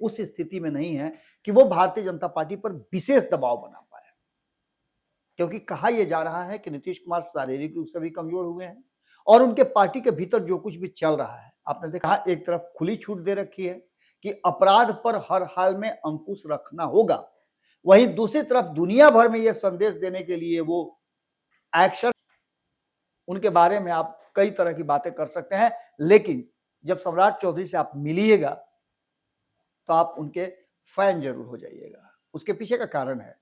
उस स्थिति में नहीं है कि वो भारतीय जनता पार्टी पर विशेष दबाव बना पाए, क्योंकि कहा यह जा रहा है कि नीतीश कुमार शारीरिक रूप से भी कमजोर हुए हैं और उनके पार्टी के भीतर जो कुछ भी चल रहा है, आपने देखा एक तरफ खुली छूट दे रखी है कि अपराध पर हर हाल में अंकुश रखना होगा, वहीं दूसरी तरफ दुनिया भर में यह संदेश देने के लिए वो एक्शन, उनके बारे में आप कई तरह की बातें कर सकते हैं, लेकिन जब सम्राट चौधरी से आप मिलिएगा तो आप उनके फैन जरूर हो जाइएगा। उसके पीछे का कारण है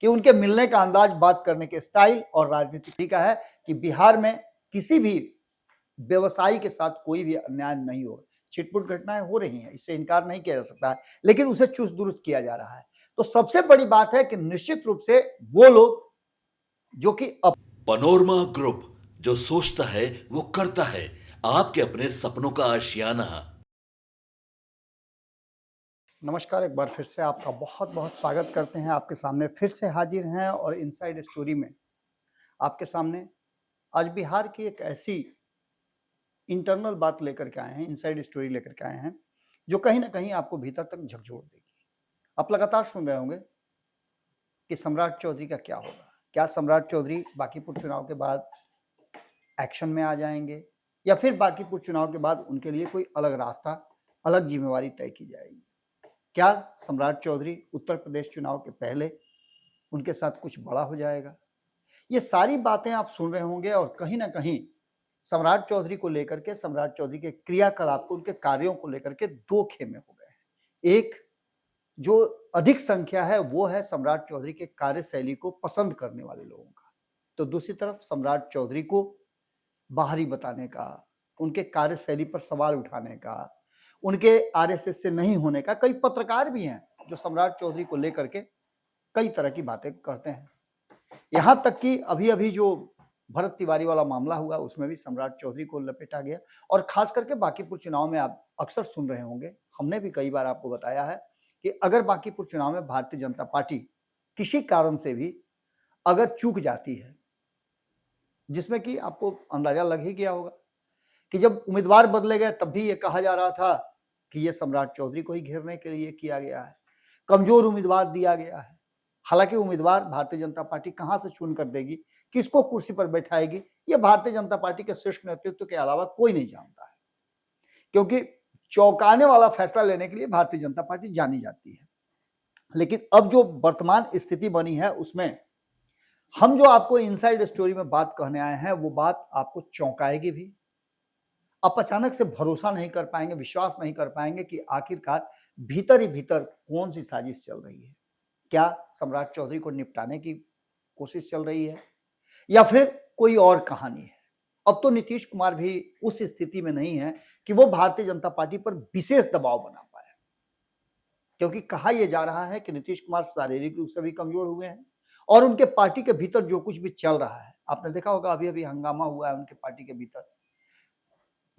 कि उनके मिलने का अंदाज, बात करने के स्टाइल और राजनीतिक तरीका है कि बिहार में किसी भी व्यवसायी के साथ कोई भी अन्याय नहीं होगा। छिटपुट घटनाएं हो रही हैं, इससे इनकार नहीं किया जा सकता है, लेकिन उसे चुस्त दुरुस्त किया जा रहा है। तो सबसे बड़ी बात है कि निश्चित रूप से वो लोग जो कि पनोरमा ग्रुप, जो सोचता है वो करता है, आपके अपने सपनों का आशियाना। नमस्कार, एक बार फिर से आपका बहुत बहुत स्वागत करते हैं। आपके सामने फिर से हाजिर हैं और इनसाइड स्टोरी में आपके सामने आज बिहार की एक ऐसी इंटरनल बात लेकर के आए हैं, इनसाइड स्टोरी लेकर के आए हैं, जो कहीं ना कहीं आपको भीतर तक झकझोर देगी। आप लगातार सुन रहे होंगे कि सम्राट चौधरी का क्या होगा। क्या सम्राट चौधरी बांकीपुर चुनाव के बाद एक्शन में आ जाएंगे या फिर बांकीपुर चुनाव के बाद उनके लिए कोई अलग रास्ता, अलग जिम्मेवारी तय की जाएगी? क्या सम्राट चौधरी उत्तर प्रदेश चुनाव के पहले उनके साथ कुछ बड़ा हो जाएगा? ये सारी बातें आप सुन रहे होंगे और कहीं ना कहीं सम्राट चौधरी को लेकर के, सम्राट चौधरी के क्रियाकलाप को, उनके कार्यों को लेकर के दो खेमे हो गए हैं। एक जो अधिक संख्या है वो है सम्राट चौधरी के कार्यशैली को पसंद करने वाले लोगों का, तो दूसरी तरफ सम्राट चौधरी को बाहरी बताने का, उनके कार्यशैली पर सवाल उठाने का, उनके आरएसएस से नहीं होने का, कई पत्रकार भी हैं जो सम्राट चौधरी को लेकर के कई तरह की बातें करते हैं। यहां तक कि अभी अभी जो भरत तिवारी वाला मामला हुआ उसमें भी सम्राट चौधरी को लपेटा गया। और खास करके बांकीपुर चुनाव में आप अक्सर सुन रहे होंगे, हमने भी कई बार आपको बताया है कि अगर बांकीपुर चुनाव में भारतीय जनता पार्टी किसी कारण से भी अगर चूक जाती है, जिसमें कि आपको अंदाजा लग ही गया होगा कि जब उम्मीदवार बदले गए तब भी ये कहा जा रहा था कि ये सम्राट चौधरी को ही घेरने के लिए किया गया है, कमजोर उम्मीदवार दिया गया है। हालांकि उम्मीदवार भारतीय जनता पार्टी कहां से चुन कर देगी, किसको कुर्सी पर बैठाएगी, ये भारतीय जनता पार्टी के शीर्ष नेतृत्व के अलावा कोई नहीं जानता है, क्योंकि चौंकाने वाला फैसला लेने के लिए भारतीय जनता पार्टी जानी जाती है। लेकिन अब जो वर्तमान स्थिति बनी है उसमें हम जो आपको इनसाइड स्टोरी में बात कहने आए हैं वो बात आपको चौंकाएगी भी। आप अचानक से भरोसा नहीं कर पाएंगे, विश्वास नहीं कर पाएंगे कि आखिरकार भीतर ही भीतर कौन सी साजिश चल रही है। क्या सम्राट चौधरी को निपटाने की कोशिश चल रही है या फिर कोई और कहानी है? अब तो नीतीश कुमार भी उस स्थिति में नहीं है कि वो भारतीय जनता पार्टी पर विशेष दबाव बना पाए, क्योंकि कहा यह जा रहा है कि नीतीश कुमार शारीरिक रूप से भी कमजोर हुए हैं और उनके पार्टी के भीतर जो कुछ भी चल रहा है, आपने देखा होगा अभी अभी हंगामा हुआ है उनके पार्टी के भीतर।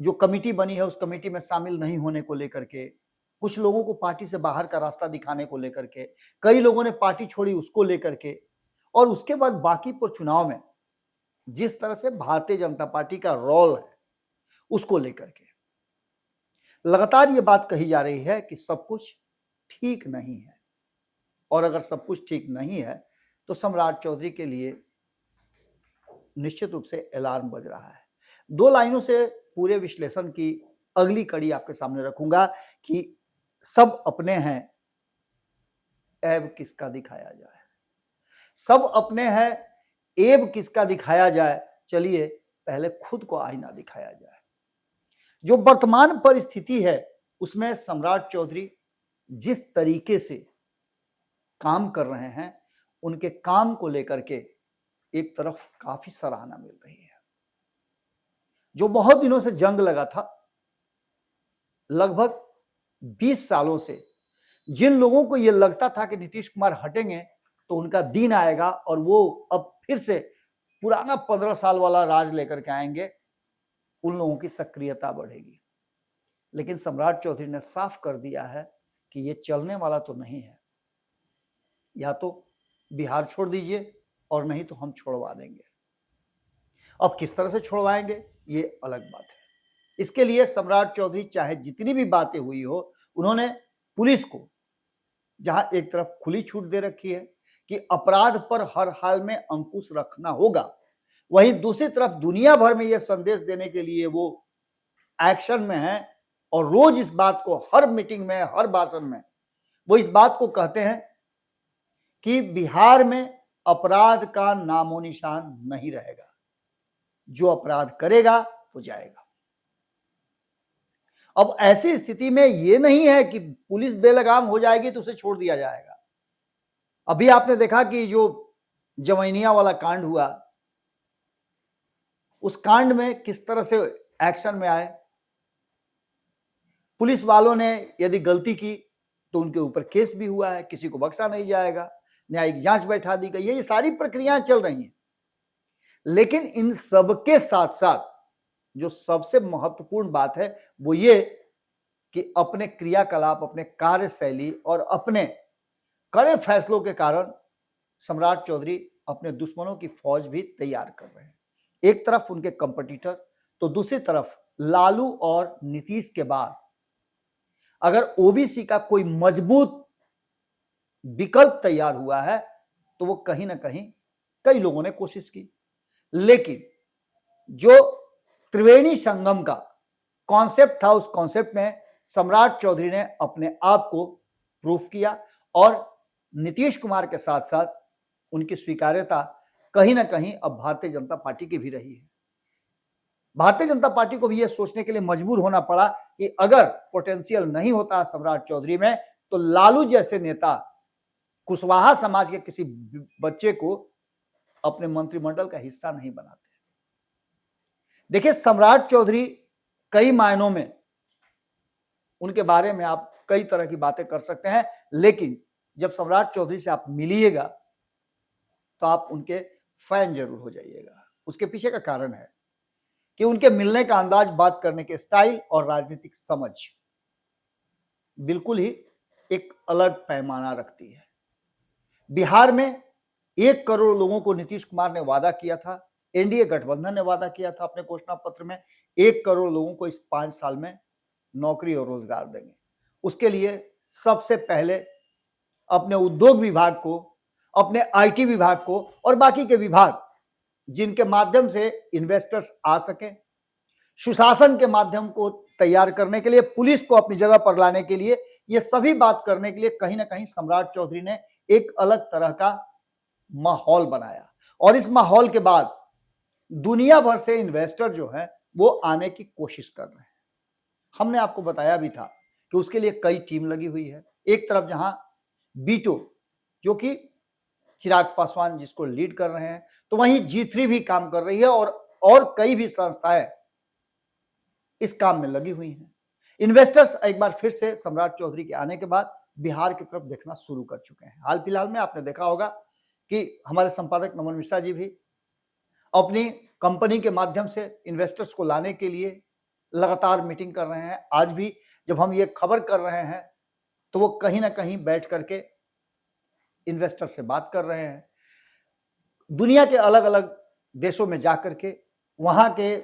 जो कमेटी बनी है उस कमेटी में शामिल नहीं होने को लेकर के, कुछ लोगों को पार्टी से बाहर का रास्ता दिखाने को लेकर के, कई लोगों ने पार्टी छोड़ी उसको लेकर के, और उसके बाद बांकीपुर चुनाव में जिस तरह से भारतीय जनता पार्टी का रोल है उसको लेकर के लगातार ये बात कही जा रही है कि सब कुछ ठीक नहीं है। और अगर सब कुछ ठीक नहीं है तो सम्राट चौधरी के लिए निश्चित रूप से अलार्म बज रहा है। दो लाइनों से पूरे विश्लेषण की अगली कड़ी आपके सामने रखूंगा कि सब अपने हैं, ऐब किसका दिखाया जाए। सब अपने हैं, ऐब किसका दिखाया जाए। चलिए पहले खुद को आईना दिखाया जाए। जो वर्तमान परिस्थिति है उसमें सम्राट चौधरी जिस तरीके से काम कर रहे हैं, उनके काम को लेकर के एक तरफ काफी सराहना मिल रही है। जो बहुत दिनों से जंग लगा था, लगभग 20 सालों से, जिन लोगों को यह लगता था कि नीतीश कुमार हटेंगे तो उनका दिन आएगा और वो अब फिर से पुराना 15 साल वाला राज लेकर के आएंगे, उन लोगों की सक्रियता बढ़ेगी। लेकिन सम्राट चौधरी ने साफ कर दिया है कि ये चलने वाला तो नहीं है। या तो बिहार छोड़ दीजिए और नहीं तो हम छोड़वा देंगे। अब किस तरह से छोड़वाएंगे ये अलग बात है। इसके लिए सम्राट चौधरी चाहे जितनी भी बातें हुई हो, उन्होंने पुलिस को जहां एक तरफ खुली छूट दे रखी है कि अपराध पर हर हाल में अंकुश रखना होगा, वहीं दूसरी तरफ दुनिया भर में यह संदेश देने के लिए वो एक्शन में है और रोज इस बात को हर मीटिंग में, हर भाषण में वो इस बात को कहते हैं कि बिहार में अपराध का नामो निशान नहीं रहेगा, जो अपराध करेगा वो जाएगा। अब ऐसी स्थिति में यह नहीं है कि पुलिस बेलगाम हो जाएगी तो उसे छोड़ दिया जाएगा। अभी आपने देखा कि जो जवैनिया वाला कांड हुआ, उस कांड में किस तरह से एक्शन में आए। पुलिस वालों ने यदि गलती की तो उनके ऊपर केस भी हुआ है, किसी को बख्शा नहीं जाएगा, न्यायिक जांच बैठा दी गई है, ये सारी प्रक्रियाएं चल रही हैं। लेकिन इन सबके साथ साथ जो सबसे महत्वपूर्ण बात है वो ये कि अपने क्रियाकलाप, अपने कार्यशैली और अपने कड़े फैसलों के कारण सम्राट चौधरी अपने दुश्मनों की फौज भी तैयार कर रहे हैं। एक तरफ उनके कंपटीटर, तो दूसरी तरफ लालू और नीतीश के बाद अगर ओबीसी का कोई मजबूत विकल्प तैयार हुआ है तो वो कहीं ना कहीं कई लोगों ने कोशिश की, लेकिन जो त्रिवेणी संगम का कॉन्सेप्ट था, उस कॉन्सेप्ट में सम्राट चौधरी ने अपने आप को प्रूफ किया और नीतीश कुमार के साथ साथ उनकी स्वीकार्यता कहीं ना कहीं अब भारतीय जनता पार्टी की भी रही है। भारतीय जनता पार्टी को भी यह सोचने के लिए मजबूर होना पड़ा कि अगर पोटेंशियल नहीं होता सम्राट चौधरी में तो लालू जैसे नेता कुशवाहा समाज के किसी बच्चे को अपने मंत्रिमंडल का हिस्सा नहीं बनाते। देखिए, सम्राट चौधरी कई मायनों में उनके बारे में आप कई तरह की बातें कर सकते हैं, लेकिन जब सम्राट चौधरी से आप मिलिएगा तो आप उनके फैन जरूर हो जाइएगा। उसके पीछे का कारण है कि उनके मिलने का अंदाज, बात करने के स्टाइल और राजनीतिक समझ बिल्कुल ही एक अलग पैमाना रखती है। बिहार में 1 करोड़ लोगों को नीतीश कुमार ने वादा किया था, एनडीए गठबंधन ने वादा किया था अपने घोषणा पत्र में 1 करोड़ लोगों को इस 5 साल में नौकरी और रोजगार देंगे। उसके लिए सबसे पहले अपने उद्योग विभाग को, अपने आईटी विभाग को और बाकी के विभाग जिनके माध्यम से इन्वेस्टर्स आ सके, सुशासन के माध्यम को तैयार करने के लिए, पुलिस को अपनी जगह पर लाने के लिए, ये सभी बात करने के लिए कहीं ना कहीं सम्राट चौधरी ने एक अलग तरह का माहौल बनाया। और इस माहौल के बाद दुनिया भर से इन्वेस्टर जो है वो आने की कोशिश कर रहे हैं। हमने आपको बताया भी था कि उसके लिए कई टीम लगी हुई है। एक तरफ जहां बीटो जो कि चिराग पासवान जिसको लीड कर रहे हैं, तो वहीं G3 भी काम कर रही है और कई भी संस्थाएं इस काम में लगी हुई हैं। इन्वेस्टर्स एक बार फिर से सम्राट चौधरी के आने के बाद बिहार की तरफ देखना शुरू कर चुके हैं। हाल फिलहाल में आपने देखा होगा कि हमारे संपादक नमन मिश्रा जी भी अपनी कंपनी के माध्यम से इन्वेस्टर्स को लाने के लिए लगातार मीटिंग कर रहे हैं। आज भी जब हम ये खबर कर रहे हैं तो वो कहीं ना कहीं बैठ करके इन्वेस्टर से बात कर रहे हैं। दुनिया के अलग अलग देशों में जाकर के वहां के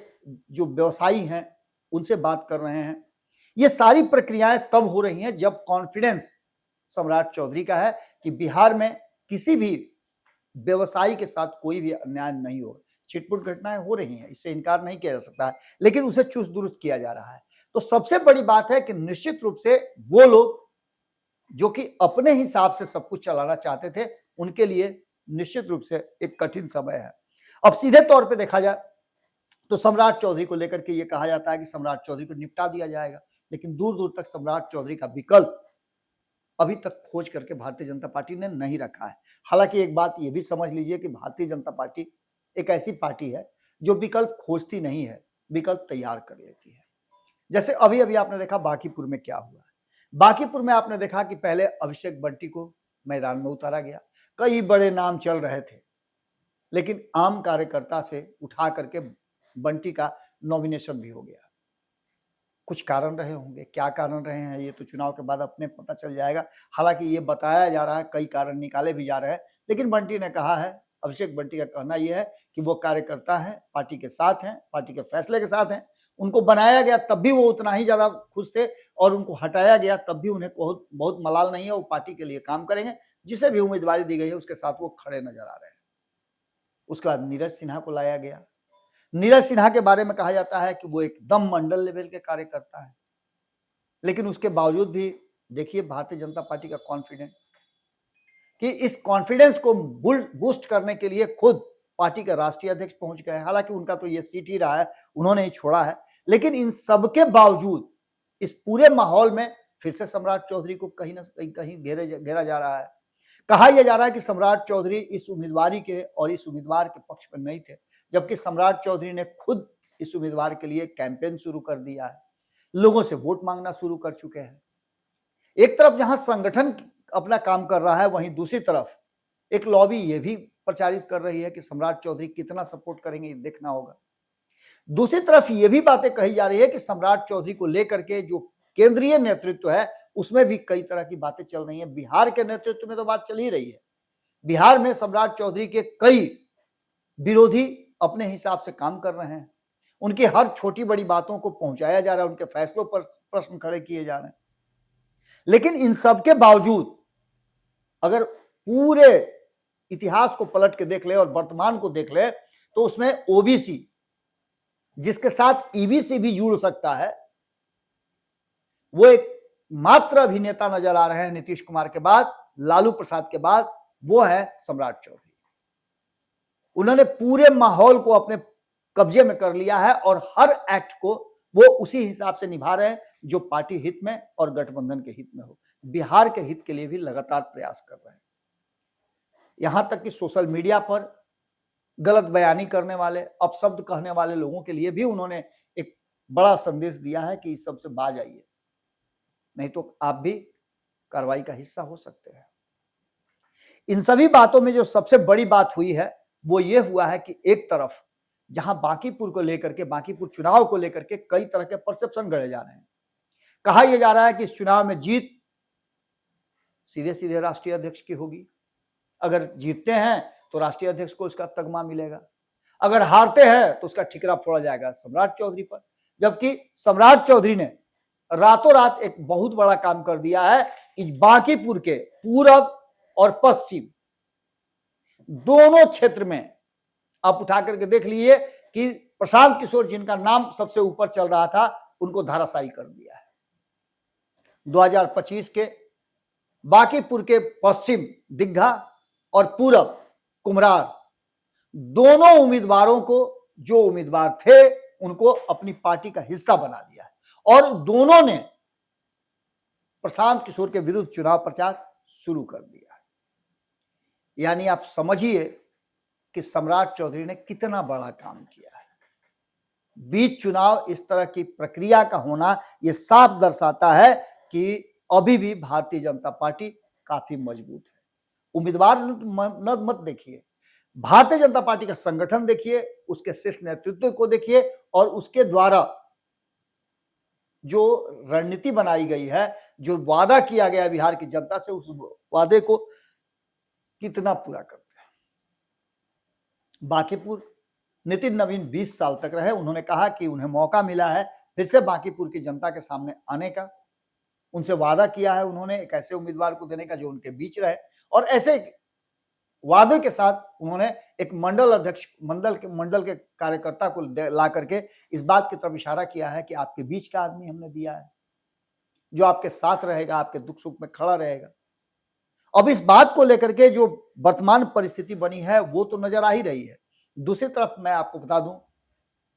जो व्यवसायी हैं उनसे बात कर रहे हैं। ये सारी प्रक्रियाएं तब हो रही हैं जब कॉन्फिडेंस सम्राट चौधरी का है कि बिहार में किसी भी व्यवसायी के साथ कोई भी अन्याय नहीं हो। छिटपुट घटनाएं हो रही हैं, इससे इनकार नहीं किया जा सकता है, लेकिन उसे चुस्त दुरुस्त किया जा रहा है। तो सबसे बड़ी बात है कि निश्चित रूप से वो लोग जो कि अपने हिसाब से सब कुछ चलाना चाहते थे, उनके लिए निश्चित रूप से एक कठिन समय है। अब सीधे तौर पे देखा जाए तो सम्राट चौधरी को लेकर के ये कहा जाता है कि सम्राट चौधरी को निपटा दिया जाएगा, लेकिन दूर दूर तक सम्राट चौधरी का विकल्प अभी तक खोज करके भारतीय जनता पार्टी ने नहीं रखा है। हालांकि एक बात ये भी समझ लीजिए कि भारतीय जनता पार्टी एक ऐसी पार्टी है जो विकल्प खोजती नहीं है, विकल्प तैयार कर लेती है। जैसे अभी अभी आपने देखा बांकीपुर में क्या हुआ। बांकीपुर में आपने देखा कि पहले अभिषेक बंटी को मैदान में उतारा गया, कई बड़े नाम चल रहे थे, लेकिन आम कार्यकर्ता से उठा करके बंटी का नॉमिनेशन भी हो गया। कुछ कारण रहे होंगे, क्या कारण रहे हैं ये तो चुनाव के बाद अपने पता चल जाएगा। हालांकि ये बताया जा रहा है, कई कारण निकाले भी जा रहे हैं, लेकिन बंटी ने कहा है, अभिषेक बंटी का कहना यह है कि वो कार्यकर्ता हैं, पार्टी के साथ हैं, पार्टी के फैसले के साथ हैं, उनको बनाया गया तब भी वो उतना ही ज्यादा खुश थे, और उनको हटाया गया तब भी उन्हें बहुत बहुत मलाल नहीं है। वो पार्टी के लिए काम करेंगे, जिसे भी उम्मीदवारी दी गई है उसके साथ वो खड़े नजर आ रहे हैं। उसके बाद नीरज सिन्हा को लाया गया। नीरज सिन्हा के बारे में कहा जाता है कि वो एकदम मंडल लेवल के कार्यकर्ता है, लेकिन उसके बावजूद भी देखिए भारतीय जनता पार्टी का कॉन्फिडेंस, कि इस कॉन्फिडेंस को बूस्ट करने के लिए खुद पार्टी के राष्ट्रीय अध्यक्ष पहुंच गए। हालांकि उनका तो ये सीट ही रहा है, उन्होंने ही छोड़ा है, लेकिन इन सबके बावजूद इस पूरे माहौल में फिर से सम्राट चौधरी को कहीं ना कहीं घेरा जा रहा है। कहा यह जा रहा है कि सम्राट चौधरी इस उम्मीदवारी के और इस उम्मीदवार के पक्ष में नहीं थे, जबकि सम्राट चौधरी ने खुद इस उम्मीदवार के लिए कैंपेन शुरू कर दिया है, लोगों से वोट मांगना शुरू कर चुके हैं। एक तरफ जहां संगठन अपना काम कर रहा है, वहीं दूसरी तरफ एक लॉबी ये भी प्रचारित कर रही है कि सम्राट चौधरी कितना सपोर्ट करेंगे, देखना होगा। दूसरी तरफ ये भी बातें कही जा रही है कि सम्राट चौधरी को लेकर के जो केंद्रीय नेतृत्व है उसमें भी कई तरह की बातें चल रही हैं। बिहार के नेतृत्व में तो बात चल ही रही है। बिहार में सम्राट चौधरी के कई विरोधी अपने हिसाब से काम कर रहे हैं, उनकी हर छोटी बड़ी बातों को पहुंचाया जा रहा है, उनके फैसलों पर प्रश्न खड़े किए जा रहे हैं। लेकिन इन सब के बावजूद अगर पूरे इतिहास को पलट के देख ले और वर्तमान को देख ले, तो उसमें ओबीसी, जिसके साथ ईबीसी भी जुड़ सकता है, वो एक मात्र अभिनेता नजर आ रहे हैं नीतीश कुमार के बाद, लालू प्रसाद के बाद, वो है सम्राट चौधरी। उन्होंने पूरे माहौल को अपने कब्जे में कर लिया है और हर एक्ट को वो उसी हिसाब से निभा रहे हैं जो पार्टी हित में और गठबंधन के हित में हो। बिहार के हित के लिए भी लगातार प्रयास कर रहे हैं। यहां तक कि सोशल मीडिया पर गलत बयानी करने वाले, अपशब्द कहने वाले लोगों के लिए भी उन्होंने एक बड़ा संदेश दिया है कि इस सब से बाज आइए, नहीं तो आप भी कार्रवाई का हिस्सा हो सकते हैं। इन सभी बातों में जो सबसे बड़ी बात हुई है वो ये हुआ है कि एक तरफ जहां बांकीपुर को लेकर के, बांकीपुर चुनाव को लेकर के कई तरह के परसेप्शन गढ़े जा रहे हैं। कहा यह जा रहा है कि इस चुनाव में जीत सीधे सीधे राष्ट्रीय अध्यक्ष की होगी। अगर जीतते हैं तो राष्ट्रीय अध्यक्ष को उसका तगमा मिलेगा, अगर हारते हैं तो उसका ठिकरा फोड़ा जाएगा सम्राट चौधरी पर। जबकि सम्राट चौधरी ने रातों रात एक बहुत बड़ा काम कर दिया है कि बांकीपुर के पूरब और पश्चिम दोनों क्षेत्र में आप उठा करके देख लीजिए कि प्रशांत किशोर, जिनका नाम सबसे ऊपर चल रहा था, उनको धाराशायी कर दिया है। 2025 के बांकीपुर के पश्चिम दिग्घा और पूरब कुम्हरार, दोनों उम्मीदवारों को, जो उम्मीदवार थे उनको अपनी पार्टी का हिस्सा बना दिया है और दोनों ने प्रशांत किशोर के विरुद्ध चुनाव प्रचार शुरू कर दिया है। यानी आप समझिए कि सम्राट चौधरी ने कितना बड़ा काम किया है। बीच चुनाव इस तरह की प्रक्रिया का होना यह साफ दर्शाता है कि अभी भी भारतीय जनता पार्टी काफी मजबूत है। उम्मीदवार मत देखिए, भारतीय जनता पार्टी का संगठन देखिए, उसके शीर्ष नेतृत्व को देखिए और उसके द्वारा जो रणनीति बनाई गई है, जो वादा किया गया बिहार की जनता से, उस वादे को कितना पूरा करते हैं। बांकीपुर नितिन नवीन 20 साल तक रहे, उन्होंने कहा कि उन्हें मौका मिला है फिर से बांकीपुर की जनता के सामने आने का। उनसे वादा किया है उन्होंने एक ऐसे उम्मीदवार को देने का जो उनके बीच रहे, और ऐसे वादे के साथ उन्होंने एक मंडल अध्यक्ष, मंडल के कार्यकर्ता को ला करके इस बात की तरफ इशारा किया है कि आपके बीच का आदमी हमने दिया है, जो आपके साथ रहेगा, आपके दुख सुख में खड़ा रहेगा। अब इस बात को लेकर के जो वर्तमान परिस्थिति बनी है वो तो नजर आ ही रही है। दूसरी तरफ मैं आपको बता दूं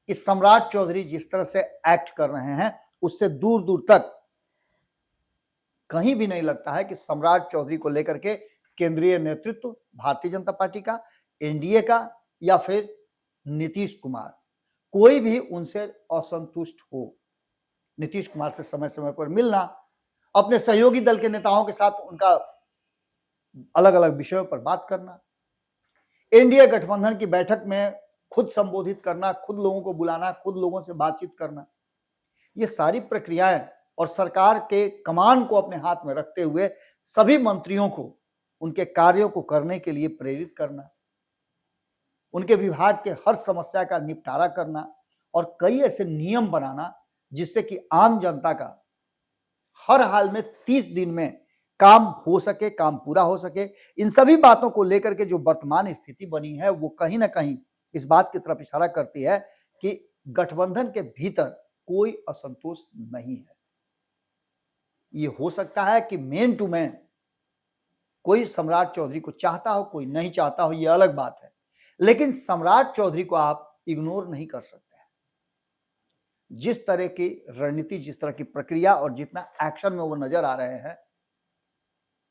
कि सम्राट चौधरी जिस तरह से एक्ट कर रहे हैं, उससे दूर दूर तक कहीं भी नहीं लगता है कि सम्राट चौधरी को लेकर के केंद्रीय नेतृत्व भारतीय जनता पार्टी का, एनडीए का या फिर नीतीश कुमार, कोई भी उनसे असंतुष्ट हो। नीतीश कुमार से समय समय पर मिलना, अपने सहयोगी दल के नेताओं के साथ उनका अलग अलग विषयों पर बात करना, एनडीए गठबंधन की बैठक में खुद संबोधित करना, खुद लोगों को बुलाना, खुद लोगों से बातचीत करना, ये सारी प्रक्रियाएं और सरकार के कमान को अपने हाथ में रखते हुए सभी मंत्रियों को उनके कार्यों को करने के लिए प्रेरित करना, उनके विभाग के हर समस्या का निपटारा करना, और कई ऐसे नियम बनाना जिससे कि आम जनता का हर हाल में 30 दिन में काम हो सके, काम पूरा हो सके। इन सभी बातों को लेकर के जो वर्तमान स्थिति बनी है वो कहीं ना कहीं इस बात की तरफ इशारा करती है कि गठबंधन के भीतर कोई असंतोष नहीं है। ये हो सकता है कि मैन टू मैन कोई सम्राट चौधरी को चाहता हो, कोई नहीं चाहता हो, ये अलग बात है, लेकिन सम्राट चौधरी को आप इग्नोर नहीं कर सकते। जिस तरह की रणनीति, जिस तरह की प्रक्रिया और जितना एक्शन में वो नजर आ रहे हैं,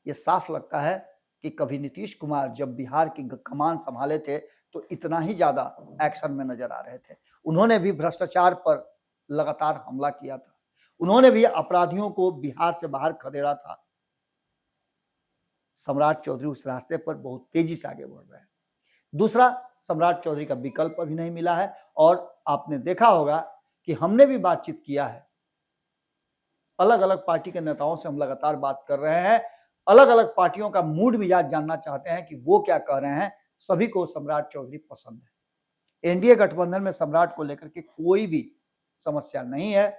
ये साफ लगता है कि कभी नीतीश कुमार जब बिहार की कमान संभाले थे तो इतना ही ज्यादा एक्शन में नजर आ रहे थे। उन्होंने भी भ्रष्टाचार पर लगातार हमला किया था, उन्होंने भी अपराधियों को बिहार से बाहर खदेड़ा था। सम्राट चौधरी उस रास्ते पर बहुत तेजी से आगे बढ़ रहे हैं। दूसरा, सम्राट चौधरी का विकल्प अभी नहीं मिला है और आपने देखा होगा कि हमने भी बातचीत किया है, अलग अलग पार्टी के नेताओं से हम लगातार बात कर रहे हैं, अलग अलग पार्टियों का मूड मिजाज जानना चाहते हैं कि वो क्या कह रहे हैं। सभी को सम्राट चौधरी पसंद है। एनडीए गठबंधन में सम्राट को लेकर के कोई भी समस्या नहीं है।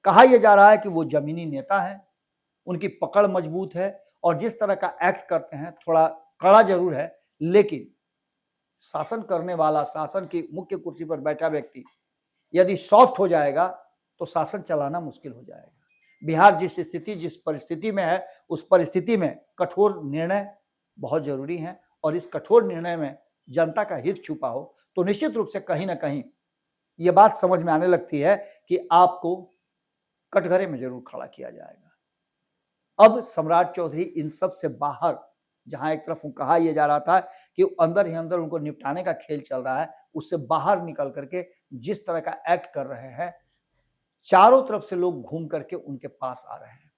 कहा यह जा रहा है कि वो जमीनी नेता है, उनकी पकड़ मजबूत है और जिस तरह का एक्ट करते हैं थोड़ा कड़ा जरूर है, लेकिन शासन करने वाला, शासन की मुख्य कुर्सी पर बैठा व्यक्ति यदि सॉफ्ट हो जाएगा तो शासन चलाना मुश्किल हो जाएगा। बिहार जिस स्थिति, जिस परिस्थिति में है, उस परिस्थिति में कठोर निर्णय बहुत जरूरी है और इस कठोर निर्णय में जनता का हित छुपा हो तो निश्चित रूप से कहीं ना कहीं ये बात समझ में आने लगती है कि आपको कटघरे में जरूर खड़ा किया जाएगा। अब सम्राट चौधरी इन सब से बाहर, जहां एक तरफ कहा यह जा रहा था कि अंदर ही अंदर उनको निपटाने का खेल चल रहा है, उससे बाहर निकल करके जिस तरह का एक्ट कर रहे हैं, चारों तरफ से लोग घूम करके उनके पास आ रहे हैं।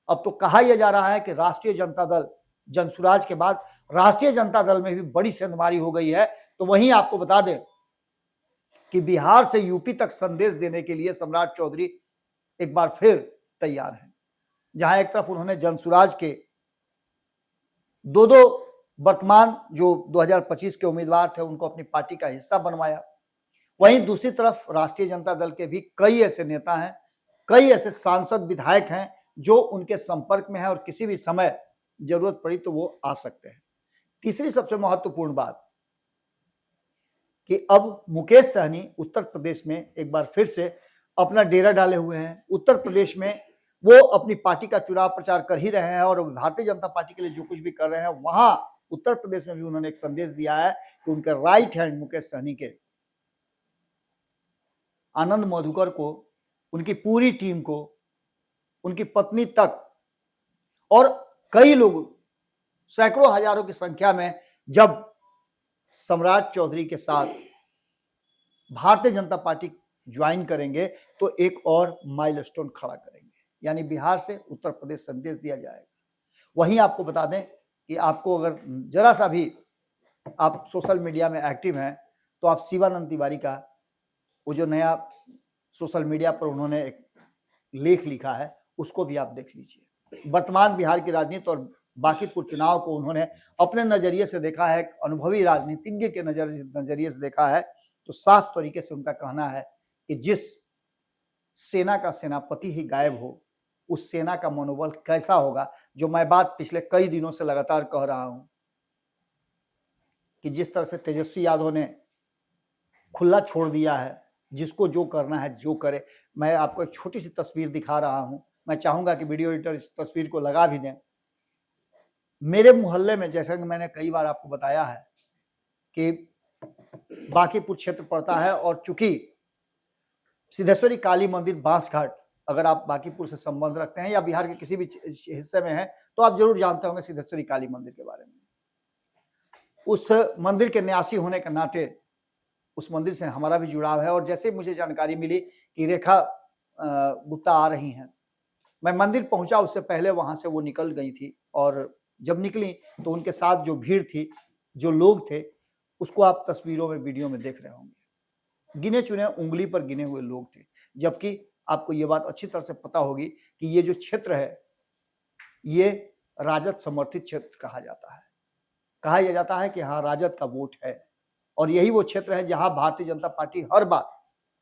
अब तो कहा यह जा रहा है कि राष्ट्रीय जनता दल, जनसुराज के बाद राष्ट्रीय जनता दल में भी बड़ी सेंधमारी हो गई है। तो वहीं आपको बता दें कि बिहार से यूपी तक संदेश देने के लिए सम्राट चौधरी एक बार फिर तैयार हैं। जहां एक तरफ उन्होंने जनसुराज के दो वर्तमान जो 2025 के उम्मीदवार थे उनको अपनी पार्टी का हिस्सा बनवाया, वहीं दूसरी तरफ राष्ट्रीय जनता दल के भी कई ऐसे नेता हैं, कई ऐसे सांसद, विधायक हैं जो उनके संपर्क में हैं और किसी भी समय जरूरत पड़ी तो वो आ सकते हैं। तीसरी सबसे महत्वपूर्ण बात कि अब मुकेश सहनी उत्तर प्रदेश में एक बार फिर से अपना डेरा डाले हुए हैं। उत्तर प्रदेश में वो अपनी पार्टी का चुनाव प्रचार कर ही रहे हैं और भारतीय जनता पार्टी के लिए जो कुछ भी कर रहे हैं, वहां उत्तर प्रदेश में भी उन्होंने एक संदेश दिया है कि उनके राइट हैंड मुकेश सहनी के आनंद मधुकर को, उनकी पूरी टीम को, उनकी पत्नी तक और कई लोग, सैकड़ों हजारों की संख्या में जब सम्राट चौधरी के साथ भारतीय जनता पार्टी ज्वाइन करेंगे तो एक और माइलस्टोन खड़ा करेंगे, यानी बिहार से उत्तर प्रदेश संदेश दिया जाएगा। वहीं आपको बता दें कि आपको अगर जरा सा भी आप सोशल मीडिया में एक्टिव हैं तो आप शिवानंद तिवारी का वो जो नया सोशल मीडिया पर उन्होंने एक लेख लिखा है उसको भी आप देख लीजिए। वर्तमान बिहार की राजनीति और बांकीपुर चुनाव को उन्होंने अपने नजरिए से देखा है, अनुभवी राजनीतिज्ञ के नजरिए से देखा है। तो साफ तरीके से उनका कहना है कि जिस सेना का सेनापति ही गायब हो, उस सेना का मनोबल कैसा होगा। जो मैं बात पिछले कई दिनों से लगातार कह रहा हूं कि जिस तरह से तेजस्वी यादव ने खुला छोड़ दिया है, जिसको जो करना है जो करे। मैं आपको एक छोटी सी तस्वीर दिखा रहा हूं, मैं चाहूंगा कि वीडियो एडिटर इस तस्वीर को लगा भी दें। मेरे मोहल्ले में, जैसा कि मैंने कई बार आपको बताया है कि बांकीपुर क्षेत्र पड़ता है और चूंकि सिद्धेश्वरी काली मंदिर बांसघाट, अगर आप बांकीपुर से संबंध रखते हैं या बिहार के किसी भी हिस्से में हैं तो आप जरूर जानते होंगे सिद्धेश्वरी काली मंदिर के बारे में। उस मंदिर के न्यासी होने के नाते उस मंदिर से हमारा भी जुड़ाव है और जैसे मुझे जानकारी मिली कि रेखा गुप्ता आ रही हैं, मैं मंदिर पहुंचा उससे पहले वहां से वो निकल गई थी और जब निकली तो उनके साथ जो भीड़ थी, जो लोग थे, उसको आप तस्वीरों में, वीडियो में देख रहे होंगे। गिने चुने, उंगली पर गिने हुए लोग थे। जबकि आपको ये बात अच्छी तरह से पता होगी कि ये जो क्षेत्र है ये राजद समर्थित क्षेत्र कहा जाता है। कहा यह जाता है कि हाँ, राजद का वोट है और यही वो क्षेत्र है जहां भारतीय जनता पार्टी हर बार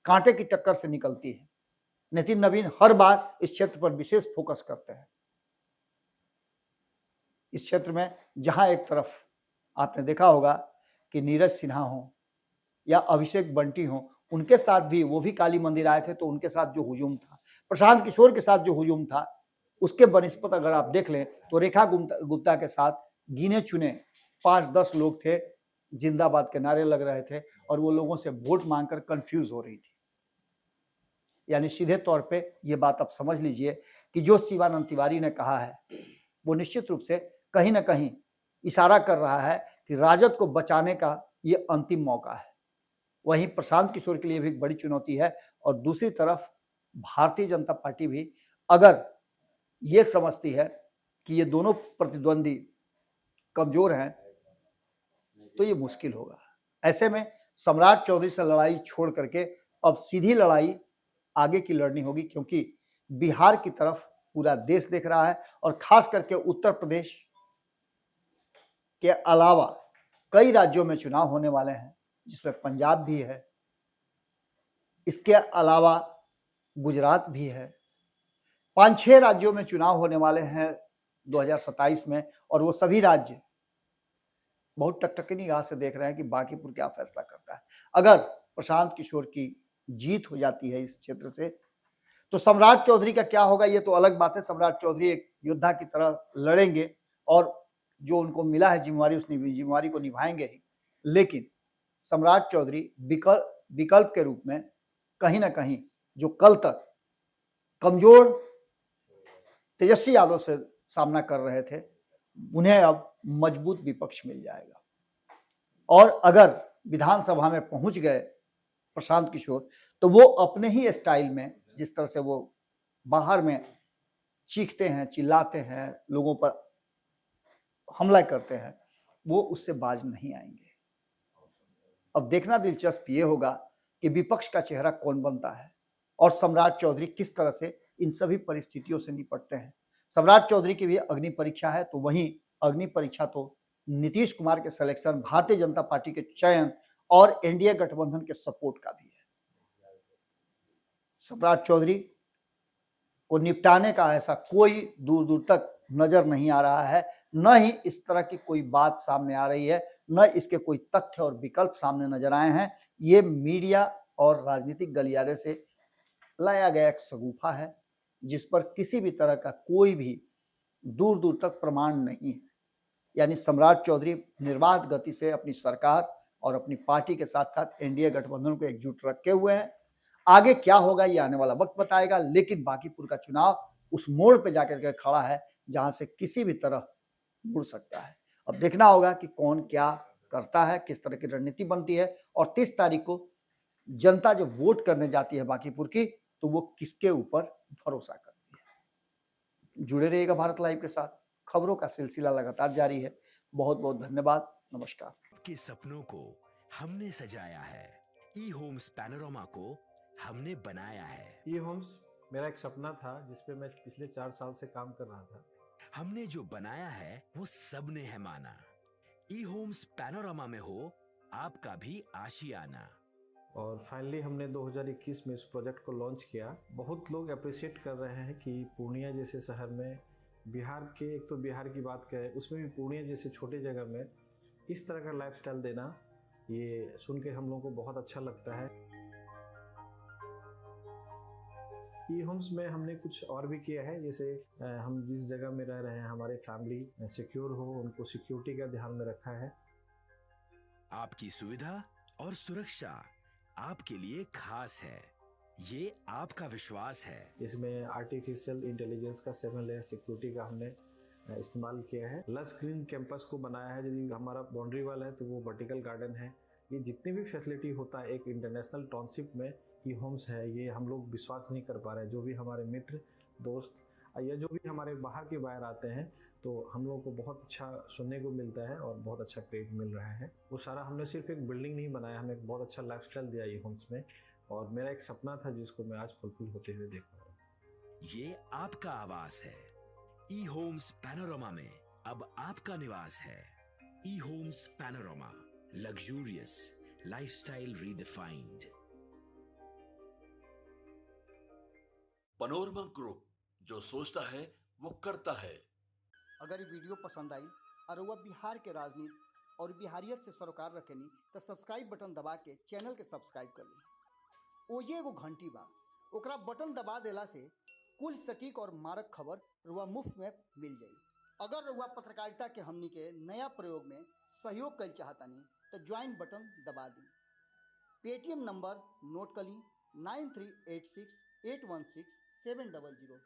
कांटे की टक्कर से निकलती है। नितिन नवीन हर बार इस क्षेत्र पर विशेष फोकस करते हैं। इस क्षेत्र में जहां एक तरफ आपने देखा होगा कि नीरज सिन्हा हो या अभिषेक बंटी हो, उनके साथ भी वो भी काली मंदिर आए थे, तो उनके साथ जो हुजूम था, प्रशांत किशोर के साथ जो हुजूम था, उसके बनिस्पत अगर आप देख लें तो रेखा गुप्ता के साथ गिने चुने 5-10 लोग थे, जिंदाबाद के नारे लग रहे थे और वो लोगों से वोट मांगकर कंफ्यूज हो रही थी। यानी सीधे तौर पे ये बात आप समझ लीजिए कि जो शिवानंद तिवारी ने कहा है वो निश्चित रूप से कहीं ना कहीं इशारा कर रहा है कि राजद को बचाने का ये अंतिम मौका है। वहीं प्रशांत किशोर के लिए भी एक बड़ी चुनौती है और दूसरी तरफ भारतीय जनता पार्टी भी अगर ये समझती है कि ये दोनों प्रतिद्वंदी कमजोर हैं तो ये मुश्किल होगा। ऐसे में सम्राट चौधरी से लड़ाई छोड़ करके अब सीधी लड़ाई आगे की लड़नी होगी, क्योंकि बिहार की तरफ पूरा देश देख रहा है और खास करके उत्तर प्रदेश के अलावा कई राज्यों में चुनाव होने वाले हैं, जिसमें पंजाब भी है, इसके अलावा गुजरात भी है। 5-6 राज्यों में चुनाव होने वाले हैं 2027 में और वो सभी राज्य बहुत टकटकी निगाह से देख रहे हैं कि बांकीपुर क्या फैसला करता है। अगर प्रशांत किशोर की जीत हो जाती है इस क्षेत्र से तो सम्राट चौधरी का क्या होगा ये तो अलग बात है। सम्राट चौधरी एक योद्धा की तरह लड़ेंगे और जो उनको मिला है जिम्मेवारी, उस जिम्मेवारी को निभाएंगे ही, लेकिन सम्राट चौधरी विकल्प के रूप में कहीं ना कहीं जो कल तक कमजोर तेजस्वी यादव से सामना कर रहे थे, उन्हें अब मजबूत विपक्ष मिल जाएगा। और अगर विधानसभा में पहुंच गए प्रशांत किशोर तो वो अपने ही स्टाइल में, जिस तरह से वो बाहर में चीखते हैं, चिल्लाते हैं, लोगों पर हमला करते हैं, वो उससे बाज नहीं आएंगे। अब देखना दिलचस्प ये होगा कि विपक्ष का चेहरा कौन बनता है और सम्राट चौधरी किस तरह से इन सभी परिस्थितियों से निपटते हैं। सम्राट चौधरी की भी अग्नि परीक्षा है, तो वहीं अग्नि परीक्षा तो नीतीश कुमार के सिलेक्शन, भारतीय जनता पार्टी के चयन और एनडीए गठबंधन के सपोर्ट का भी है। सम्राट चौधरी को निपटाने का ऐसा कोई दूर दूर तक नजर नहीं आ रहा है, न ही इस तरह की कोई बात सामने आ रही है, न इसके कोई तथ्य और विकल्प सामने नजर आए हैं। ये मीडिया और राजनीतिक गलियारे से लाया गया एक शगुफा है, जिस पर किसी भी तरह का कोई भी दूर दूर तक प्रमाण नहीं है। यानी सम्राट चौधरी निर्बाध गति से अपनी सरकार और अपनी पार्टी के साथ साथ एनडीए गठबंधन को एकजुट रखे हुए हैं। आगे क्या होगा ये आने वाला वक्त बताएगा, लेकिन बांकीपुर का चुनाव उस मोड़ पे जाकर के खड़ा है जहां से किसी भी तरह मुड़ सकता है। अब देखना होगा कि कौन क्या करता है, किस तरह की रणनीति बनती है और 30 तारीख को जनता जो वोट करने जाती है बांकीपुर की, तो वो किसके ऊपर भरोसा करती है। जुड़े रहिएगा भारत लाइव के साथ, खबरों का सिलसिला लगातार जारी है। बहुत बहुत धन्यवाद, नमस्कार। आपके सपनों को हमने सजाया है, ई होम्स पैनोरामा को हमने बनाया है। ई होम्स मेरा एक सपना था जिसपे मैं पिछले 4 साल से काम कर रहा था। हमने जो बनाया है वो सबने है माना। ई होम्स पैनोरामा में हो आपका भी आशियाना। और फाइनली हमने 2021 में इस प्रोजेक्ट को लॉन्च किया। बहुत लोग अप्रिशिएट कर रहे हैं कि पूर्णिया जैसे शहर में, बिहार के, एक तो बिहार की बात करें उसमें भी पूर्णिया जैसे छोटे जगह में इस तरह का लाइफस्टाइल देना, ये सुन के हम लोगों को बहुत अच्छा लगता है। ई होम्स में हमने कुछ और भी किया है, जैसे हम जिस जगह में रह रहे हैं हमारे फैमिली सिक्योर हो, उनको सिक्योरिटी का ध्यान में रखा है। आपकी सुविधा और सुरक्षा आपके लिए खास है, ये आपका विश्वास है। इसमें आर्टिफिशियल इंटेलिजेंस का 7 लेयर सिक्योरिटी का हमने इस्तेमाल किया है। लस ग्रीन कैंपस को बनाया है। यदि हमारा बाउंड्री वाल है तो वो वर्टिकल गार्डन है। ये जितनी भी फैसिलिटी होता है एक इंटरनेशनल टाउनशिप में ई होम्स है, ये हम लोग विश्वास नहीं कर पा रहे हैं। जो भी हमारे मित्र, दोस्त या जो भी हमारे बाहर के बाहर आते हैं तो हम लोगों को बहुत अच्छा सुनने को मिलता है और बहुत अच्छा क्रेडिट मिल रहा है। वो सारा हमने सिर्फ एक बिल्डिंग नहीं बनाया, हमें एक बहुत अच्छा लाइफस्टाइल दिया ई होम्स में, और मेरा एक सपना था जिसको मैं आज फुलफिल होते हुए देख रहा हूँ। ये आपका आवास है। ई होम्स पैनोरामा में अब आपका निवास है। E homes Panorama, luxurious lifestyle redefined. Panorama group, जो सोचता है वो करता है। अगर ये वीडियो पसंद आई और वह बिहार के राजनीति और बिहारियत से सरोकार रखेनी तो सब्सक्राइब बटन दबा के चैनल के सब्सक्राइब कर ली। ओजे एगो घंटी बा, ओकरा बटन दबा देला से कुल सटीक और मारक खबर रुआ मुफ्त में मिल जाई। अगर रुआ पत्रकारिता के हमनी के नया प्रयोग में सहयोग कर चाहतानी तो ज्वाइन बटन दबा दी। पेटीएम नंबर नोट कर ली 9386816700।